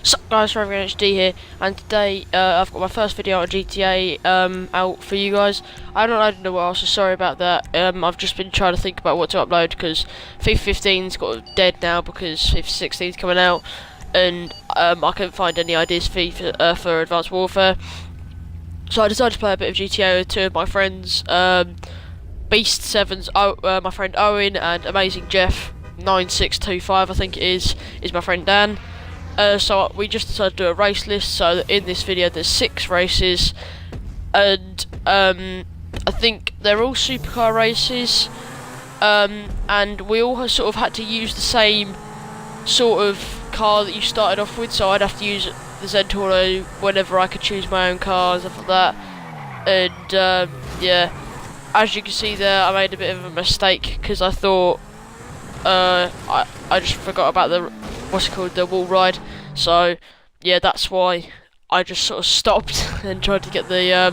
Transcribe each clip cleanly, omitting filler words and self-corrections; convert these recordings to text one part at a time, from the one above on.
Sup guys, Forever HD here, and today I've got my first video on GTA out for you guys. I haven't uploaded in a while, so sorry about that. I've just been trying to think about what to upload because FIFA 15's got dead now because FIFA 16's coming out, and I couldn't find any ideas for Advanced Warfare. So I decided to play a bit of GTA with two of my friends, Beast Sevens, my friend Owen, and Amazing Jeff 9625 I think it is my friend Dan. So we just decided to do a race list. So in this video there's 6 races, and I think they're all supercar races, and we all sort of had to use the same sort of car that you started off with. So I'd have to use the Zentorno whenever I could choose my own car and stuff like that. And yeah, as you can see there, I made a bit of a mistake because I thought I just forgot about the wall ride. So yeah, that's why I just sort of stopped and tried to get the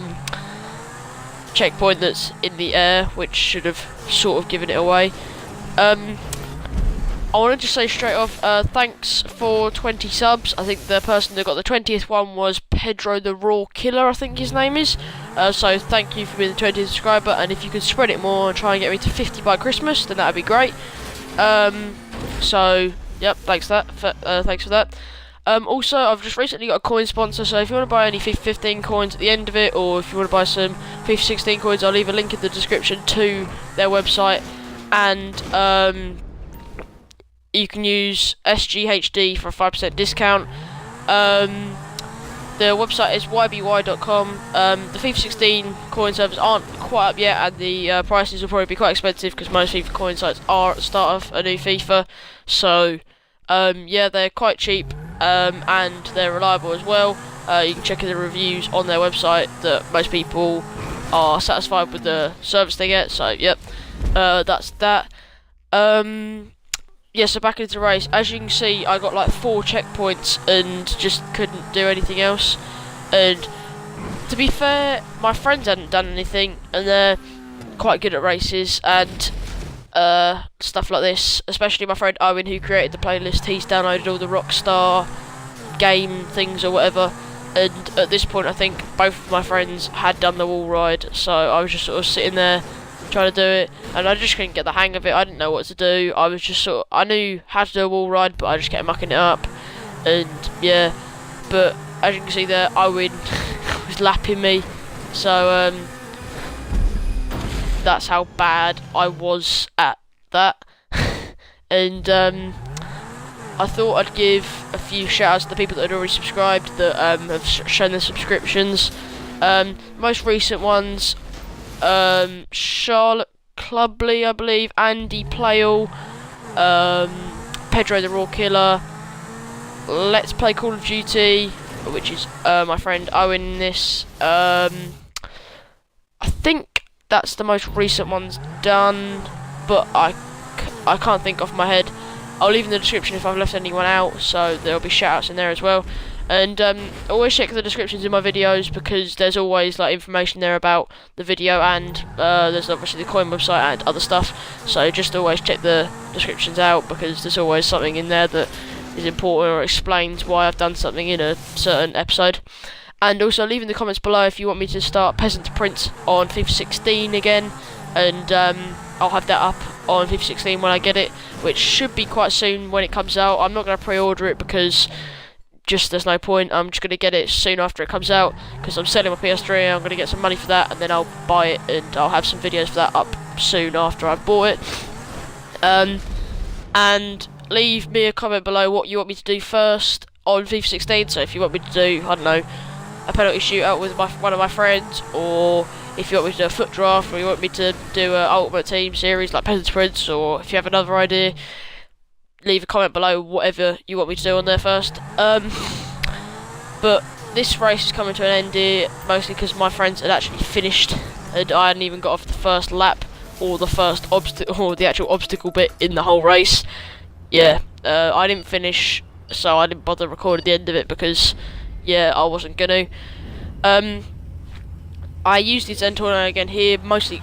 checkpoint that's in the air, which should have sort of given it away. I want to just say straight off, thanks for 20 subs. I think the person that got the 20th one was Pedro the Raw Killer, I think his name is. So thank you for being the 20th subscriber, and if you could spread it more and try and get me to 50 by Christmas, then that'd be great. So yep, thanks for that. Also, I've just recently got a coin sponsor, so if you want to buy any FIFA 15 coins at the end of it, or if you want to buy some FIFA 16 coins, I'll leave a link in the description to their website, and you can use SGHD for a 5% discount. The website is yby.com. The FIFA 16 coin servers aren't quite up yet, and the prices will probably be quite expensive because most FIFA coin sites are at the start of a new FIFA. So yeah, they're quite cheap, and they're reliable as well. You can check the reviews on their website that most people are satisfied with the service they get. So yep, that's that. Yeah, so back into the race. As you can see, I got like 4 checkpoints and just couldn't do anything else. And to be fair, my friends hadn't done anything, and they're quite good at races and stuff like this. Especially my friend Owen, who created the playlist. He's downloaded all the Rockstar game things or whatever. And at this point, I think both of my friends had done the wall ride, so I was just sort of sitting there trying to do it, and I just couldn't get the hang of it. I didn't know what to do. I was just I knew how to do a wall ride, but I just kept mucking it up. And yeah, but as you can see there, Owen was lapping me, so that's how bad I was at that. And I thought I'd give a few shout outs to the people that had already subscribed, that have shown their subscriptions. Most recent ones, Charlotte Clubley, I believe, Andy Playall, Pedro the Raw Killer, Let's Play Call of Duty, which is my friend Owen in this. I think that's the most recent ones done, but I can't think off my head. I'll leave in the description if I've left anyone out, so there'll be shout outs in there as well. And always check the descriptions in my videos, because there's always like information there about the video, and there's obviously the coin website and other stuff. So just always check the descriptions out, because there's always something in there that is important or explains why I've done something in a certain episode. And also leave in the comments below if you want me to start Peasant to Prince on FIFA 16 again, and I'll have that up on FIFA 16 when I get it, which should be quite soon when it comes out. I'm not going to pre-order it because there's no point. I'm just going to get it soon after it comes out, because I'm selling my PS3. I'm going to get some money for that, and then I'll buy it, and I'll have some videos for that up soon after I've bought it. And leave me a comment below what you want me to do first on FIFA 16. So if you want me to do, I don't know, a penalty shootout with one of my friends, or if you want me to do a foot draft, or you want me to do an Ultimate Team series like Peasant Prince, or if you have another idea, leave a comment below whatever you want me to do on there first. But this race is coming to an end here, mostly because my friends had actually finished, and I hadn't even got off the first lap, or the first obstacle, or the actual obstacle bit in the whole race. Yeah, I didn't finish, so I didn't bother recording the end of it, because yeah, I wasn't gonna. I used the Zentorno again here, mostly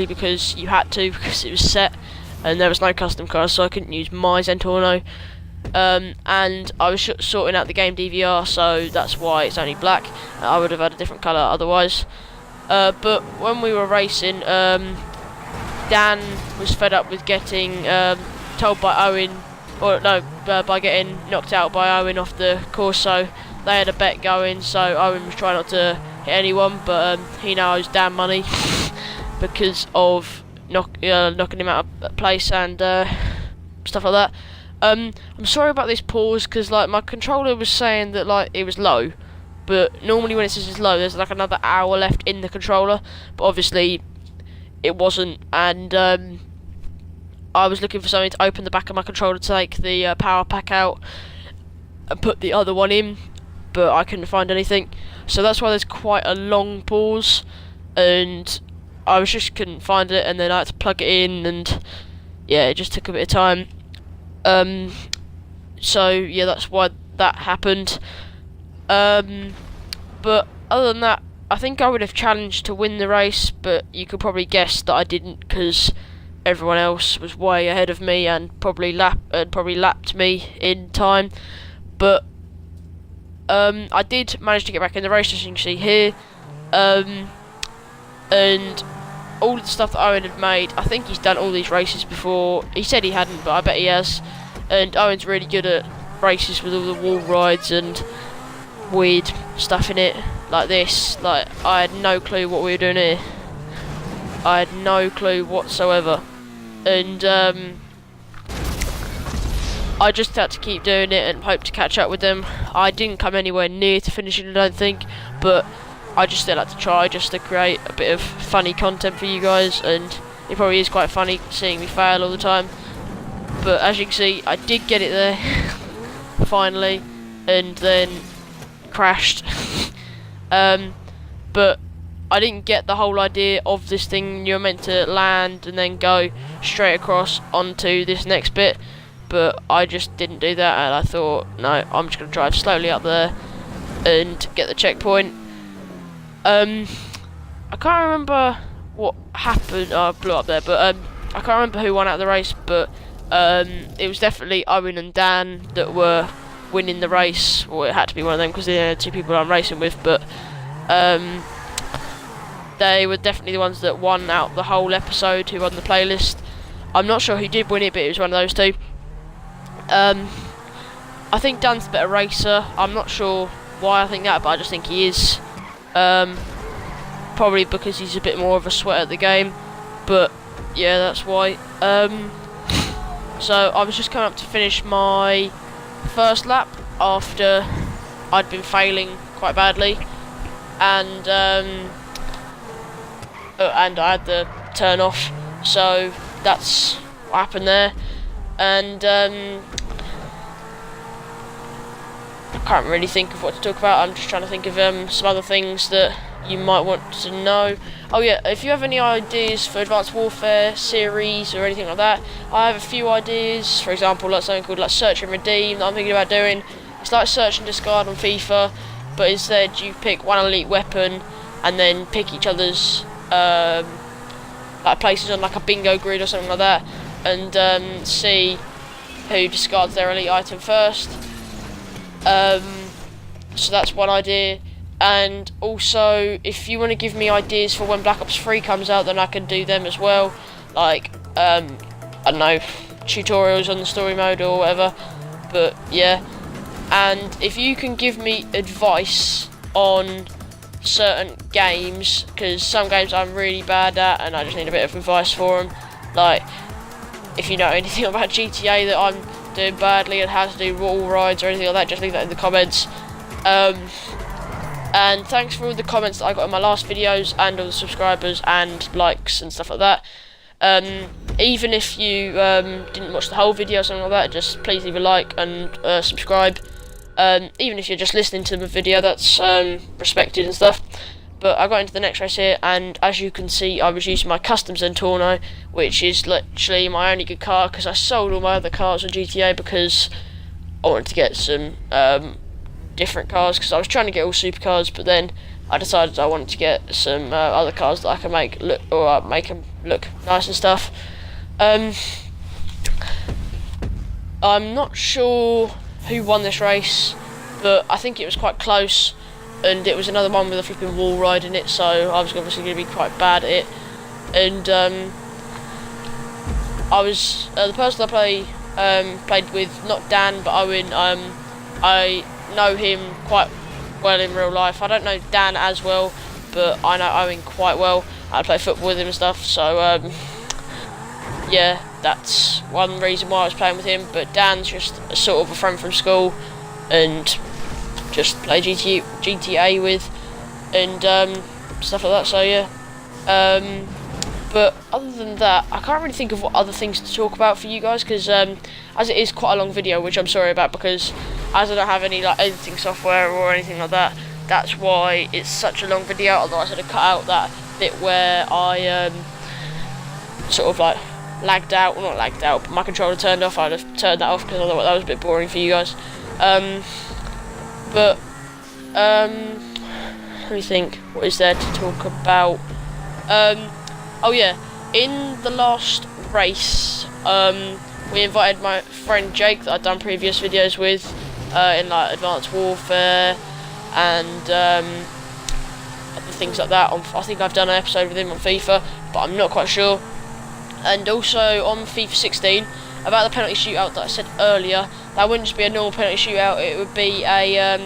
because you had to, because it was set, and there was no custom cars, so I couldn't use my Zentorno. and I was sorting out the game DVR, so that's why it's only black. I would have had a different colour otherwise. But when we were racing, Dan was fed up with getting told by Owen, or no, by getting knocked out by Owen off the course, so they had a bet going, so Owen was trying not to hit anyone, but he now owes Dan money because of knocking him out of place and stuff like that. I'm sorry about this pause, because like my controller was saying that like it was low, but normally when it says it's low there's like another hour left in the controller, but obviously it wasn't, and I was looking for something to open the back of my controller to take the power pack out and put the other one in, but I couldn't find anything, so that's why there's quite a long pause, and I just couldn't find it, and then I had to plug it in, and yeah, it just took a bit of time. So yeah, that's why that happened. But other than that, I think I would have challenged to win the race, but you could probably guess that I didn't, because everyone else was way ahead of me and probably lapped me in time. But I did manage to get back in the race, as you can see here. And all the stuff that Owen had made, I think he's done all these races before. He said he hadn't, but I bet he has. And Owen's really good at races with all the wall rides and weird stuff in it, like this. Like, I had no clue what we were doing here. I had no clue whatsoever. And I just had to keep doing it and hope to catch up with them. I didn't come anywhere near to finishing, I don't think, but I just still had to try, just to create a bit of funny content for you guys, and it probably is quite funny seeing me fail all the time. But as you can see, I did get it there finally, and then crashed. But I didn't get the whole idea of this thing. You're meant to land and then go straight across onto this next bit, but I just didn't do that, and I thought, no, I'm just going to drive slowly up there and get the checkpoint. I can't remember what happened. I blew up there, but I can't remember who won out of the race, but it was definitely Owen and Dan that were winning the race, or it had to be one of them because they're the two people I'm racing with, but they were definitely the ones that won out the whole episode, who won the playlist. I'm not sure who did win it, but it was one of those two. I think Dan's the better racer. I'm not sure why I think that, but I just think he is. Probably because he's a bit more of a sweat at the game, but yeah, that's why. So I was just coming up to finish my first lap after I'd been failing quite badly, and I had the turn off, so that's what happened there. And I can't really think of what to talk about. I'm just trying to think of some other things that you might want to know. Oh yeah, if you have any ideas for Advanced Warfare series or anything like that, I have a few ideas. For example, like something called like Search and Redeem that I'm thinking about doing. It's like Search and Discard on FIFA, but instead you pick one elite weapon and then pick each other's like places on like a bingo grid or something like that, and see who discards their elite item first. So that's one idea. And also, if you want to give me ideas for when Black Ops 3 comes out, then I can do them as well. Like, I don't know, tutorials on the story mode or whatever. But yeah. And if you can give me advice on certain games, because some games I'm really bad at and I just need a bit of advice for them. Like, if you know anything about GTA that I'm doing badly and how to do wall rides or anything like that, just leave that in the comments. And thanks for all the comments that I got in my last videos, and all the subscribers and likes and stuff like that. Even if you didn't watch the whole video or something like that, just please leave a like and subscribe. Even if you're just listening to the video, that's respected and stuff. But I got into the next race here, and as you can see, I was using my custom Zentorno, which is literally my only good car, because I sold all my other cars on GTA because I wanted to get some different cars, because I was trying to get all supercars, but then I decided I wanted to get some other cars that I can make make them look nice and stuff. I'm not sure who won this race, but I think it was quite close, and it was another one with a flipping wall ride in it, so I was obviously going to be quite bad at it. And I was the person I played with, not Dan but Owen. I know him quite well in real life. I don't know Dan as well, but I know Owen quite well. I play football with him and stuff, so yeah, that's one reason why I was playing with him. But Dan's just a sort of a friend from school, and just play GTA with, and stuff like that. So yeah, but other than that, I can't really think of what other things to talk about for you guys, because as it is quite a long video, which I'm sorry about, because as I don't have any like editing software or anything like that, that's why it's such a long video. Otherwise I'd have cut out that bit where I sort of like lagged out, well, not lagged out, but my controller turned off. I'd have turned that off because I thought that was a bit boring for you guys. But let me think, what is there to talk about? Oh yeah, in the last race, we invited my friend Jake that I'd done previous videos with, in like Advanced Warfare and other things like that. I think I've done an episode with him on FIFA, but I'm not quite sure. And also on FIFA 16, about the penalty shootout that I said earlier, that wouldn't just be a normal penalty shootout, it would be a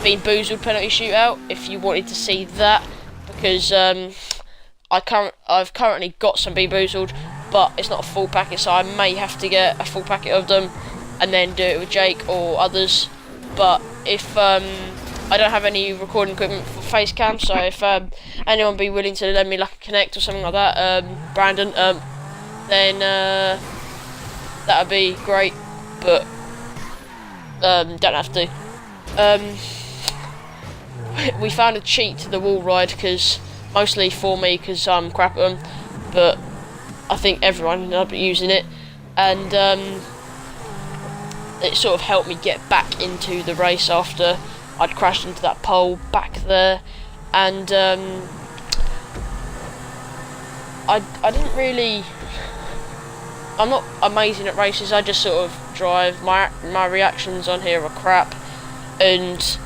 Bean Boozled penalty shootout, if you wanted to see that, because I've currently got some Bean Boozled, but it's not a full packet, so I may have to get a full packet of them and then do it with Jake or others. But if I don't have any recording equipment for face cam, so if anyone be willing to lend me like a Connect or something like that, Brandon, then that would be great, but don't have to. We found a cheat to the wall ride, because mostly for me, because I'm crap at them, but I think everyone ended up using it, and it sort of helped me get back into the race after I'd crashed into that pole back there. And I didn't really, I'm not amazing at races, I just sort of drive. My reactions on here are crap, and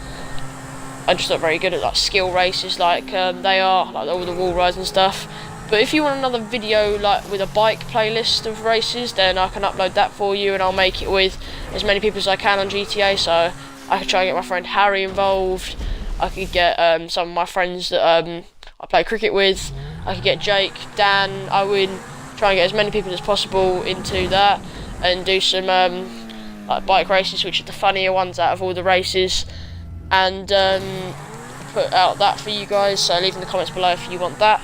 I'm just not very good at like skill races like they are, like all the wall rides and stuff. But if you want another video like with a bike playlist of races, then I can upload that for you, and I'll make it with as many people as I can on GTA. So I could try and get my friend Harry involved, I could get some of my friends that I play cricket with, I could get Jake, Dan, Owen, try and get as many people as possible into that, and do some like bike races, which are the funnier ones out of all the races, and put out that for you guys. So leave in the comments below if you want that.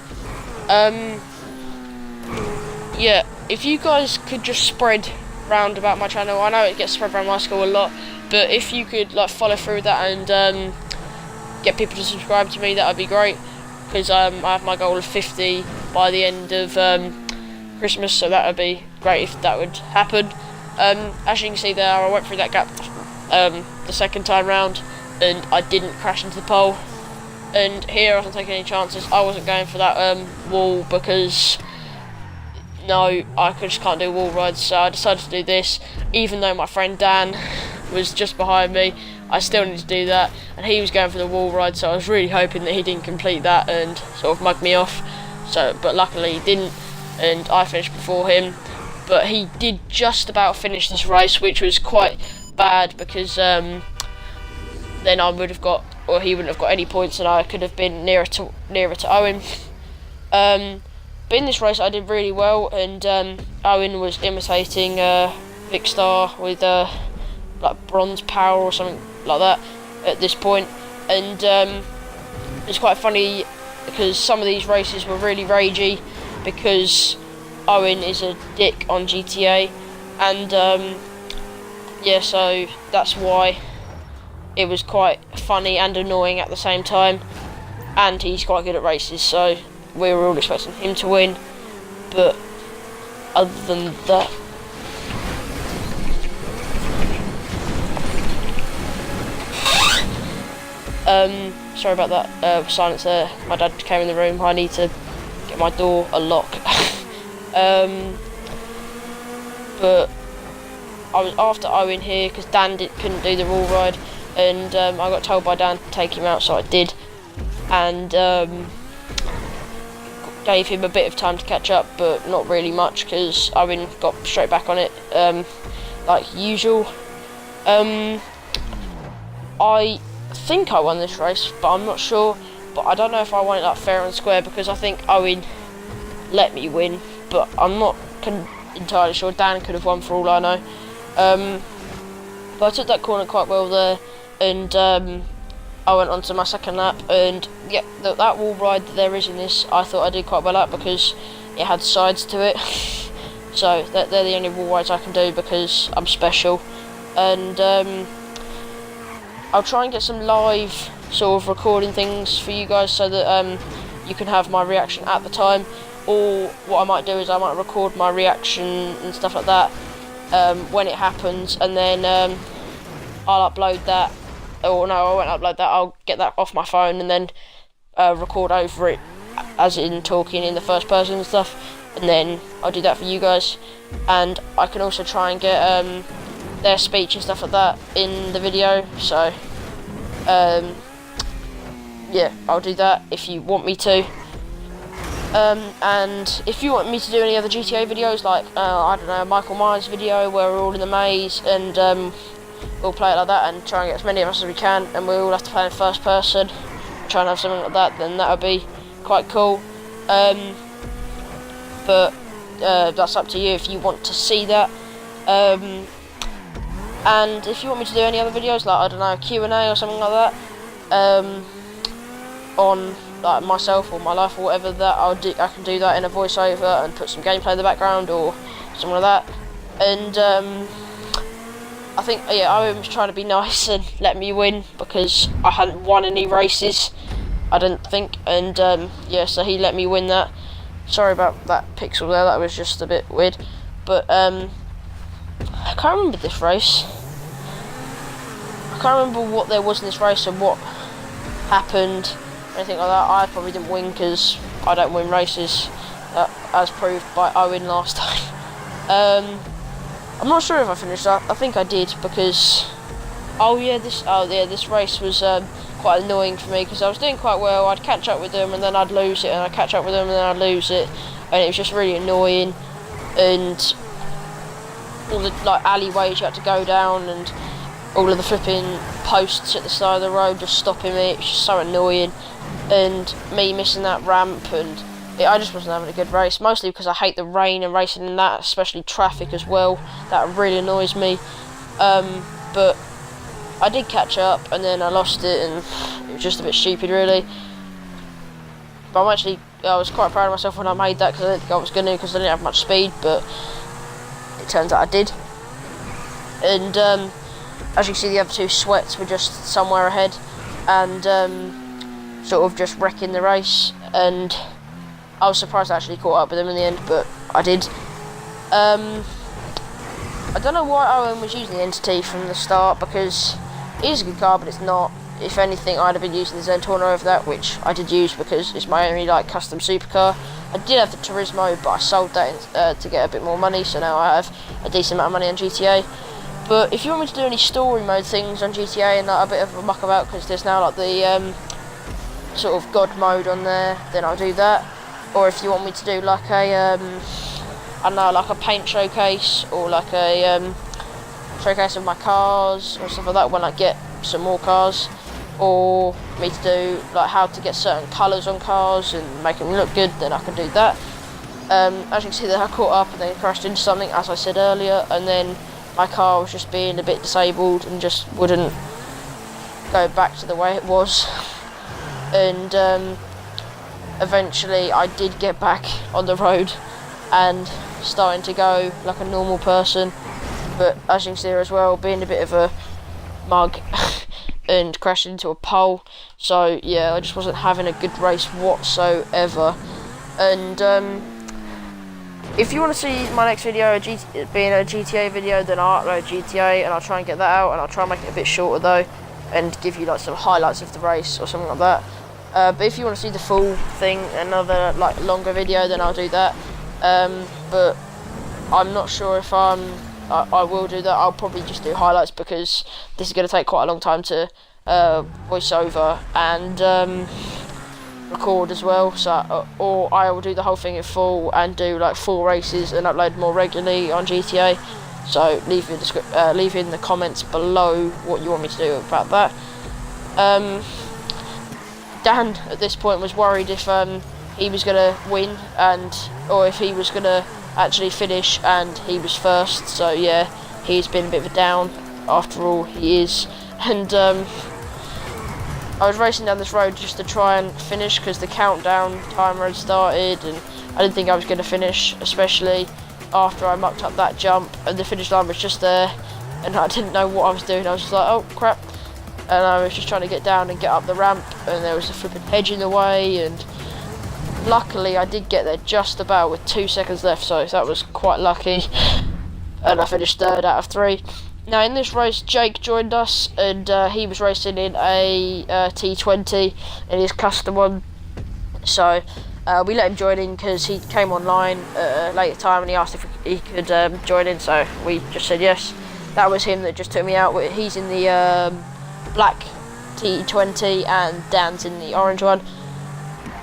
Yeah, if you guys could just spread round about my channel, I know it gets spread around my school a lot, but if you could like follow through with that and get people to subscribe to me, that would be great, because I have my goal of 50 by the end of Christmas, so that would be great if that would happen. As you can see there, I went through that gap the second time round, and I didn't crash into the pole. And here I wasn't taking any chances. I wasn't going for that wall, because no, I just can't do wall rides, so I decided to do this. Even though my friend Dan was just behind me, I still needed to do that, and he was going for the wall ride, so I was really hoping that he didn't complete that and sort of mug me off. So, but luckily he didn't, and I finished before him. But he did just about finish this race, which was quite bad, because then I would have got, or he wouldn't have got any points, and I could have been nearer to Owen. But in this race I did really well, and Owen was imitating Vicstar with like bronze power or something like that at this point. And it's quite funny, because some of these races were really ragey, because Owen is a dick on GTA, and yeah, so that's why it was quite funny and annoying at the same time. And he's quite good at races, so we were all expecting him to win. But other than that, sorry about that silence there. My dad came in the room. I need to get my door a lock. But I was after Owen here because Dan couldn't do the wall ride, and I got told by Dan to take him out, so I did, and gave him a bit of time to catch up, but not really much because Owen got straight back on it, like usual. I think I won this race, but I'm not sure. But I don't know if I won it like fair and square because I think Owen let me win, but I'm not entirely sure. Dan could have won for all I know. But I took that corner quite well there, and I went on to my second lap, and yeah, that wall ride that there is in this, I thought I did quite well at because it had sides to it. So they're the only wall rides I can do because I'm special. And I'll try and get some live sort of recording things for you guys so that you can have my reaction at the time. Or what I might do is I might record my reaction and stuff like that when it happens, and then I'll upload that. Or no, I won't upload that. I'll get that off my phone and then record over it, as in talking in the first person and stuff. And then I'll do that for you guys. And I can also try and get their speech and stuff like that in the video. So yeah, I'll do that if you want me to. And if you want me to do any other GTA videos, like I don't know, Michael Myers video where we're all in the maze and we'll play it like that and try and get as many of us as we can, and we all have to play in first person, try and have something like that, then that would be quite cool. But that's up to you if you want to see that. And if you want me to do any other videos, like I don't know, Q&A or something like that, on like myself or my life or whatever, that I can do that in a voiceover and put some gameplay in the background or something like that. And I think, yeah, I was trying to be nice and let me win because I hadn't won any races, I didn't think, and yeah, so he let me win that. Sorry about that pixel there, that was just a bit weird. But I can't remember this race. I can't remember what there was in this race and what happened, anything like that. I probably didn't win because I don't win races, as proved by Owen last time. I'm not sure if I finished that. I think I did because this race was quite annoying for me because I was doing quite well. I'd catch up with them and then I'd lose it, and I'd catch up with them and then I'd lose it, and it was just really annoying. And all the like alleyways you had to go down, and all of the flipping posts at the side of the road just stopping me. It was just so annoying, and me missing that ramp, and I just wasn't having a good race, mostly because I hate the rain and racing in that, especially traffic as well. That really annoys me. But I did catch up and then I lost it, and it was just a bit stupid really. But I was quite proud of myself when I made that because I didn't think I was going to, because I didn't have much speed, but it turns out I did. And as you can see, the other two sweats were just somewhere ahead and sort of just wrecking the race, and I was surprised I actually caught up with them in the end, but I did. I don't know why Owen was using the Entity from the start, because it is a good car, but it's not. If anything, I'd have been using the Zentorno over that, which I did use because it's my only like custom supercar. I did have the Turismo, but I sold that to get a bit more money, so now I have a decent amount of money on GTA. But if you want me to do any story mode things on GTA and like a bit of a muck about, because there's now like the sort of God mode on there, then I'll do that. Or if you want me to do like a I don't know, like a paint showcase, or like a showcase of my cars or stuff like that when I get some more cars, or me to do like how to get certain colours on cars and make them look good, then I can do that. As you can see there, I caught up and then crashed into something, as I said earlier, and then my car was just being a bit disabled and just wouldn't go back to the way it was. And eventually I did get back on the road and starting to go like a normal person, but as you can see there as well, being a bit of a mug and crashing into a pole. So yeah, I just wasn't having a good race whatsoever. And if you want to see my next video being a GTA video, then I'll upload GTA and I'll try and get that out, and I'll try and make it a bit shorter though and give you like some highlights of the race or something like that. But if you want to see the full thing, another like longer video, then I'll do that. But I'm not sure if I'm I will do that. I'll probably just do highlights because this is going to take quite a long time to voice over and record as well. So, or I will do the whole thing in full and do like full races and upload more regularly on GTA. So leave in the comments below what you want me to do about that. Dan at this point was worried if he was gonna win or if he was gonna actually finish, and he was first. So yeah, he's been a bit of a down. After all, he is. And I was racing down this road just to try and finish because the countdown timer had started, and I didn't think I was going to finish, especially after I mucked up that jump and the finish line was just there and I didn't know what I was doing. I was just like, oh crap, and I was just trying to get down and get up the ramp, and there was a flipping hedge in the way, and luckily I did get there just about with 2 seconds left, so that was quite lucky, and I finished third out of 3. Now in this race, Jake joined us, and he was racing in a T20 in his custom one. So we let him join in because he came online at a later time and he asked if he could join in. So we just said yes. That was him that just took me out. He's in the black T20 and Dan's in the orange one.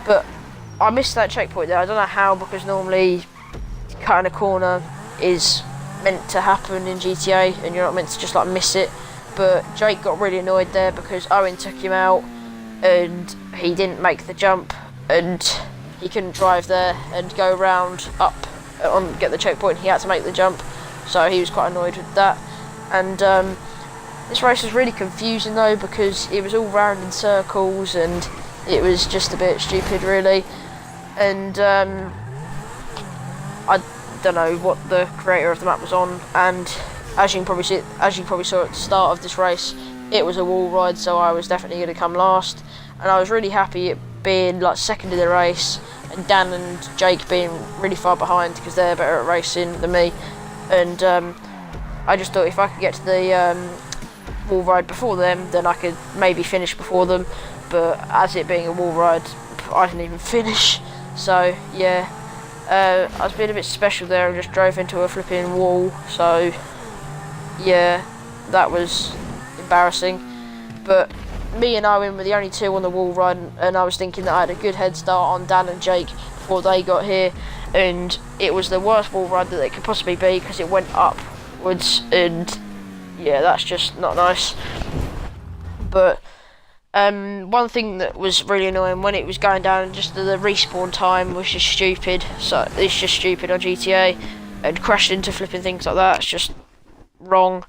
But I missed that checkpoint there. I don't know how, because normally cutting a corner is meant to happen in GTA and you're not meant to just like miss it, but Jake got really annoyed there because Owen took him out and he didn't make the jump and he couldn't drive there and go round up on get the checkpoint. He had to make the jump, so he was quite annoyed with that. And this race was really confusing though, because it was all round in circles and it was just a bit stupid really. And I don't know what the creator of the map was on, and as you can probably saw at the start of this race, it was a wall ride, so I was definitely going to come last, and I was really happy it being like second in the race and Dan and Jake being really far behind because they're better at racing than me. And I just thought if I could get to the wall ride before them, then I could maybe finish before them, but as it being a wall ride, I didn't even finish. So yeah, I was being a bit special there and just drove into a flipping wall, so yeah, that was embarrassing. But me and Owen were the only two on the wall ride, and I was thinking that I had a good head start on Dan and Jake before they got here, and it was the worst wall ride that it could possibly be because it went upwards, and yeah, that's just not nice. But one thing that was really annoying when it was going down, just the respawn time was just stupid. So it's just stupid on GTA, and crashed into flipping things like that. It's just wrong.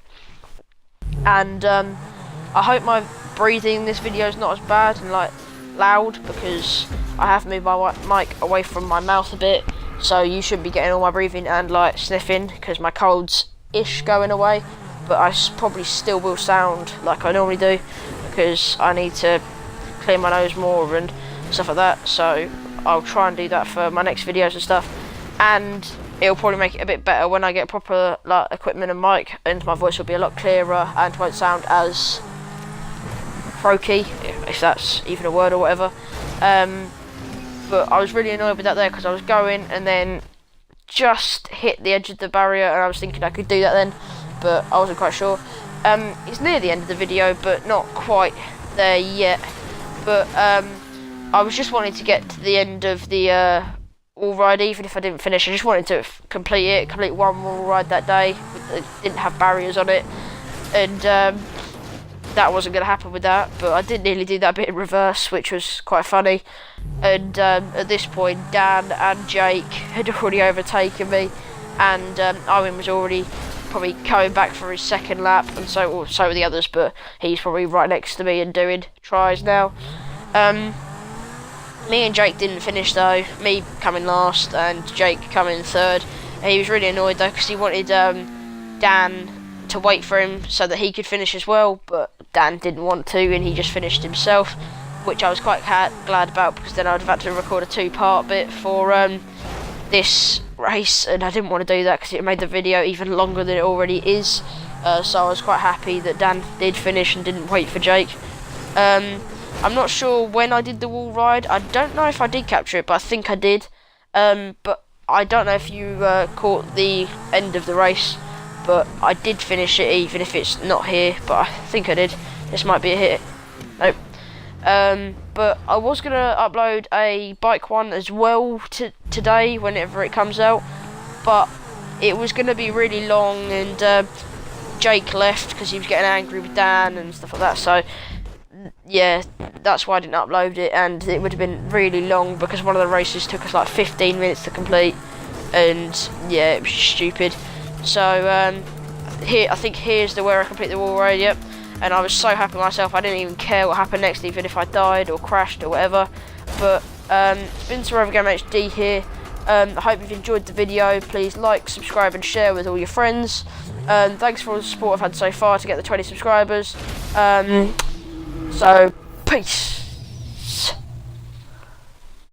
And I hope my breathing in this video is not as bad and like loud, because I have moved my mic away from my mouth a bit, so you should be getting all my breathing and like sniffing, because my cold's ish going away, but I probably still will sound like I normally do because I need to clear my nose more and stuff like that. So I'll try and do that for my next videos and stuff, and it'll probably make it a bit better when I get proper like equipment and mic, and my voice will be a lot clearer and won't sound as croaky, if that's even a word or whatever. But I was really annoyed with that there because I was going and then just hit the edge of the barrier, and I was thinking I could do that then, but I wasn't quite sure. It's near the end of the video, but not quite there yet. But I was just wanting to get to the end of the wall ride, even if I didn't finish. I just wanted to complete one wall ride that day. It didn't have barriers on it, and that wasn't going to happen with that. But I did nearly do that bit in reverse, which was quite funny. And at this point, Dan and Jake had already overtaken me, and Owen was already probably coming back for his second lap, and so were the others, but he's probably right next to me and doing tries now. Me and Jake didn't finish though, me coming last and Jake coming third. And he was really annoyed though because he wanted Dan to wait for him so that he could finish as well, but Dan didn't want to and he just finished himself, which I was quite glad about, because then I'd have had to record a two-part bit for this race, and I didn't want to do that because it made the video even longer than it already is. So I was quite happy that Dan did finish and didn't wait for Jake. I'm not sure when I did the wall ride. I don't know if I did capture it, but I think I did. But I don't know if you caught the end of the race, but I did finish it, even if it's not here, but I think I did. This might be a hit. Nope. But I was gonna upload a bike one as well today whenever it comes out, but it was gonna be really long, and Jake left because he was getting angry with Dan and stuff like that, so yeah, that's why I didn't upload it, and it would have been really long because one of the races took us like 15 minutes to complete, and yeah, it was stupid. So here, I think here's where I complete the wall raid, yep. And I was so happy with myself, I didn't even care what happened next, even if I died or crashed or whatever. But it's been Survivor Game HD here. I hope you've enjoyed the video. Please like, subscribe and share with all your friends. Thanks for all the support I've had so far to get the 20 subscribers. So, peace.